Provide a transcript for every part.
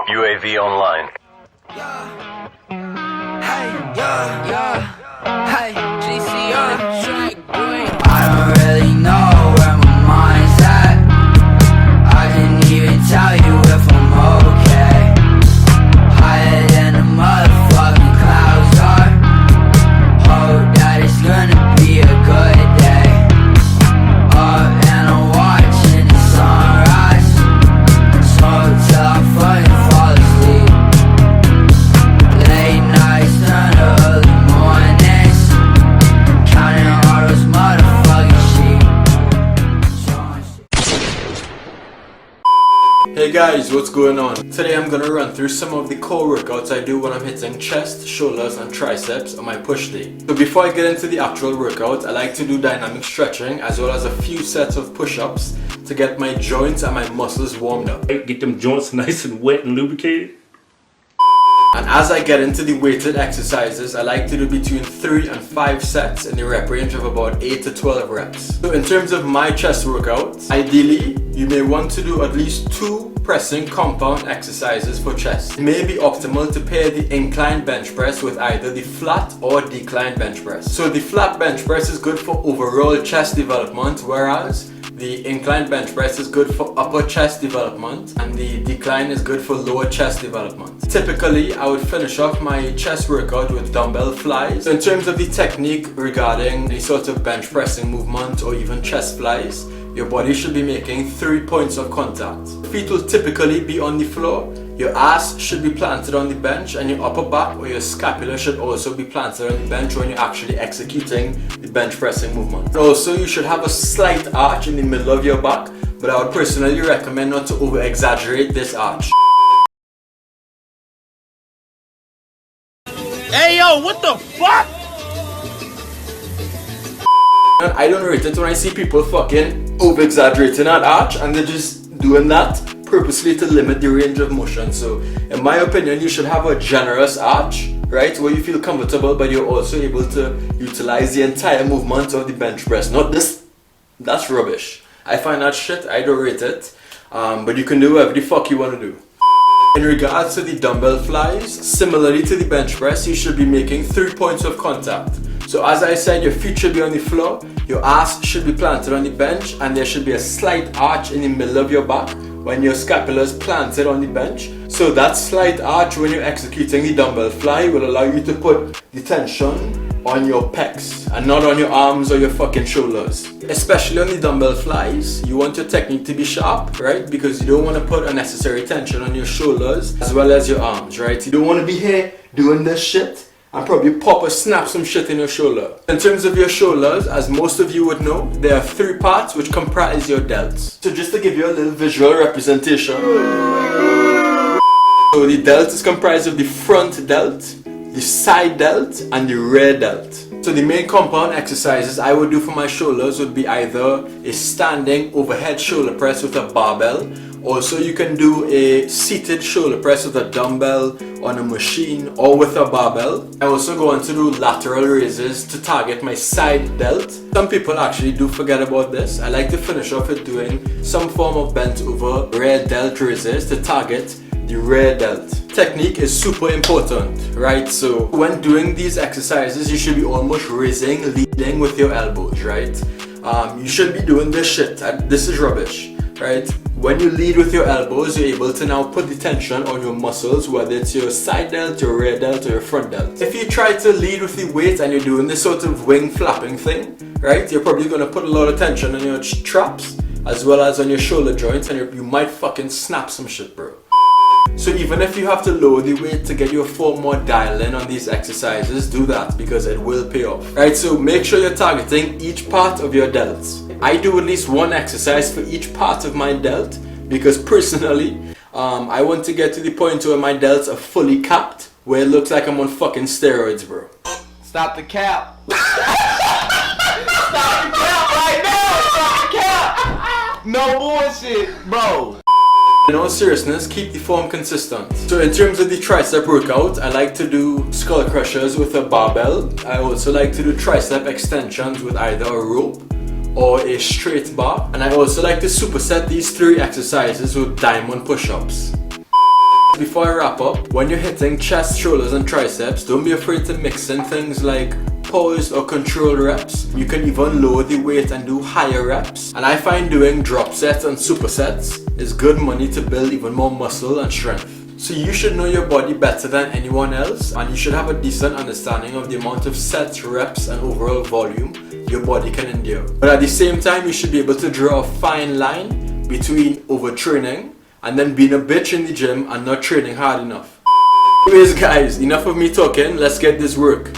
UAV online. Hey, hey, GCR, strike boy. I don't really know where my mind's at. I didn't even tell you if I'm okay. Higher than the motherfucking clouds are. Hope that it's gonna be a good day. Up and I'm watching the sunrise. Smoke till I fucking fall asleep. Late nights turn to early mornings. Counting all those motherfucking sheep. Hey guys, what's going on? Today I'm gonna run through some of the core workouts I do when I'm hitting chest, shoulders and triceps on my push day. So before I get into the actual workout, I like to do dynamic stretching as well as a few sets of push-ups to get my joints and my muscles warmed up. Get them joints nice and wet and lubricated. And as I get into the weighted exercises, I like to do between 3 and 5 sets in the rep range of about 8 to 12 reps. So in terms of my chest workouts, ideally, you may want to do at least 2 pressing compound exercises for chest. It may be optimal to pair the incline bench press with either the flat or decline bench press. So the flat bench press is good for overall chest development, whereas the incline bench press is good for upper chest development and the decline is good for lower chest development. Typically, I would finish off my chest workout with dumbbell flies. So in terms of the technique regarding any sort of bench pressing movement or even chest flies, your body should be making 3 points of contact. Feet will typically be on the floor, your ass should be planted on the bench, and your upper back or your scapula should also be planted on the bench when you're actually executing the bench pressing movement. Also, you should have a slight arch in the middle of your back, but I would personally recommend not to over exaggerate this arch. Hey yo, what the fuck? And I don't rate it when I see people fucking over exaggerating that arch and they're just doing that purposely to limit the range of motion. So in my opinion, you should have a generous arch, right, where you feel comfortable but you're also able to utilize the entire movement of the bench press. Not this, that's rubbish. I find that shit, I don't rate it, but you can do whatever the fuck you want to do. In regards to the dumbbell flies, similarly to the bench press, you should be making 3 points of contact. So as I said, your feet should be on the floor, your ass should be planted on the bench, and there should be a slight arch in the middle of your back when your scapula is planted on the bench. So that slight arch when you're executing the dumbbell fly will allow you to put the tension on your pecs and not on your arms or your fucking shoulders. Especially on the dumbbell flies, you want your technique to be sharp, right? Because you don't want to put unnecessary tension on your shoulders as well as your arms, right? You don't want to be here doing this shit and probably pop or snap some shit in your shoulder. In terms of your shoulders, as most of you would know, there are 3 parts which comprise your delts. So just to give you a little visual representation. So the delt is comprised of the front delt, the side delt and the rear delt. So the main compound exercises I would do for my shoulders would be either a standing overhead shoulder press with a barbell. Also, you can do a seated shoulder press with a dumbbell on a machine or with a barbell. I also go on to do lateral raises to target my side delt. Some people actually do forget about this. I like to finish off with doing some form of bent over rear delt raises to target the rear delt. Technique is super important, right? So when doing these exercises, you should be almost raising, leading with your elbows, right? You should be doing this shit. This is rubbish, right? When you lead with your elbows, you're able to now put the tension on your muscles, whether it's your side delt, your rear delt, or your front delt. If you try to lead with the weight and you're doing this sort of wing flapping thing, right, you're probably going to put a lot of tension on your traps as well as on your shoulder joints, and you might fucking snap some shit, bro. So even if you have to lower the weight to get your form more dialed in on these exercises, do that because it will pay off. Right, so make sure you're targeting each part of your delts. I do at least 1 exercise for each part of my delt because personally, I want to get to the point where my delts are fully capped, where it looks like I'm on fucking steroids, bro. Stop the cap. Stop the cap right now. Stop the cap. No bullshit, bro. In all seriousness, keep the form consistent. So in terms of the tricep workout, I like to do skull crushers with a barbell. I also like to do tricep extensions with either a rope or a straight bar. And I also like to superset these 3 exercises with diamond push-ups. Before I wrap up, when you're hitting chest, shoulders and triceps, don't be afraid to mix in things like poised or controlled reps. You can even lower the weight and do higher reps. And I find doing drop sets and supersets is good money to build even more muscle and strength. So you should know your body better than anyone else, and you should have a decent understanding of the amount of sets, reps and overall volume your body can endure. But at the same time, you should be able to draw a fine line between overtraining and then being a bitch in the gym and not training hard enough. Anyways guys, enough of me talking, let's get this work.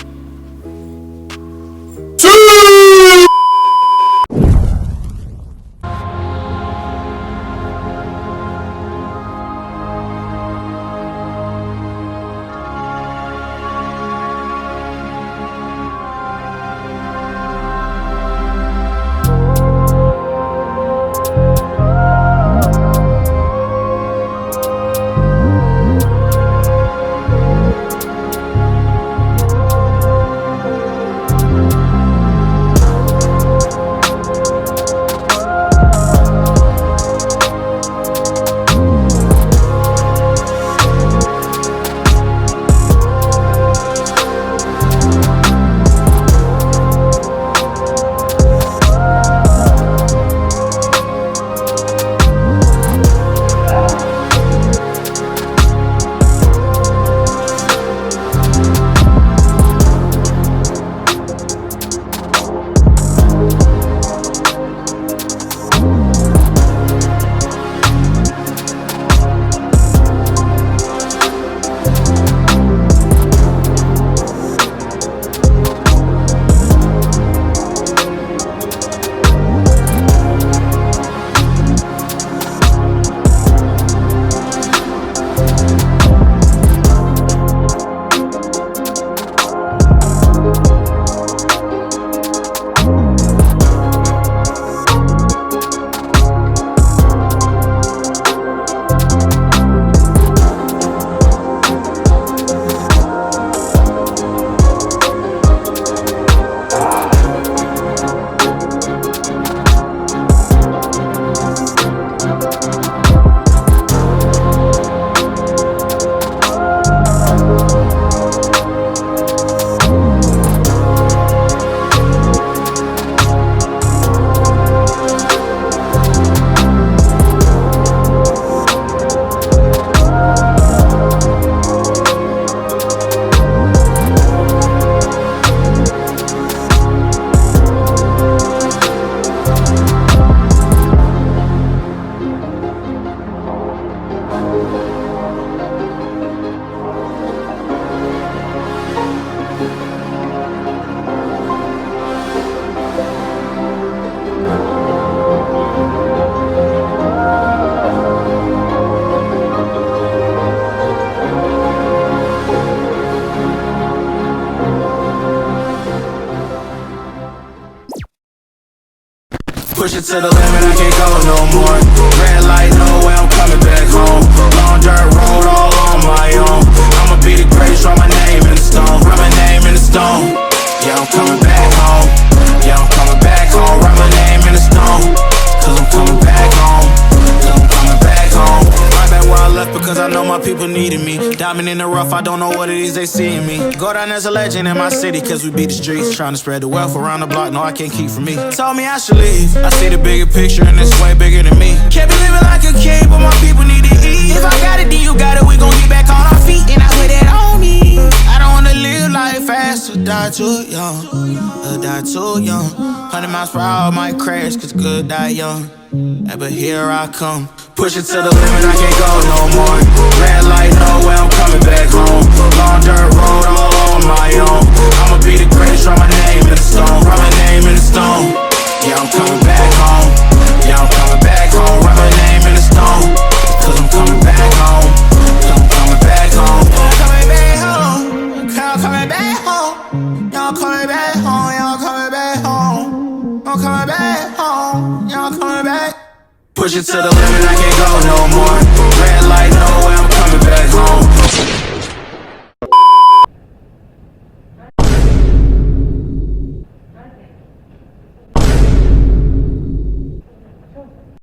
Push it to the limit, I can't go no more. Red light, no way, I'm coming back home. Long dirt road, all on my own. I'ma be the greatest, write my name in the stone. Write my name in the stone. Yeah, I'm coming back home. Yeah, I'm coming back home. Write my name in the stone. Cause I'm coming back home. Cause I'm coming back home. Right back where I left because I know my people needed me. Diamond in the rough, I don't know what it is they see in me. Go down as a legend in my city cause we beat the streets. Trying to spread the wealth around the block, no I can't keep from me. Told me I should leave, I see the bigger picture and it's way bigger than me. Can't be living like a king, but my people need to eat. If I got it, then you got it, we gon' get back on our feet. And I put it on me. I don't wanna live life fast or die too young. Or die too young. 100 miles per hour might crash cause good die young. Yeah, but here I come. Push it to the limit, I can't go no more. Red light, no way, I'm coming back home. Long dirt road, all on my own. I'ma be the greatest, write my name in the stone. Write my name in the stone. Yeah, I'm coming back home. Yeah, I'm coming back home. Write my name in the stone. Cause I'm coming back home. Cause I'm coming back home. Coming back home. I'm coming back home. Y'all coming back home. Y'all coming back home. I'm coming back home. Y'all coming back. Push it to the limit, I can't go no more. Red light, no way, I'm coming back home.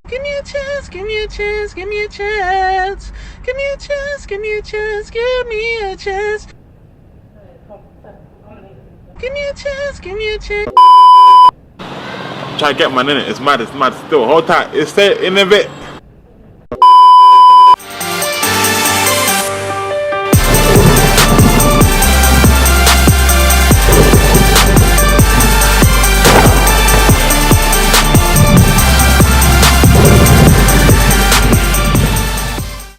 Give me a chance, give me a chance, give me a chance. Give me a chance, give me a chance, give me a chance. Give me a chance, give me a chance. Try to get man in it. It's mad still. Hold tight. It's in a bit.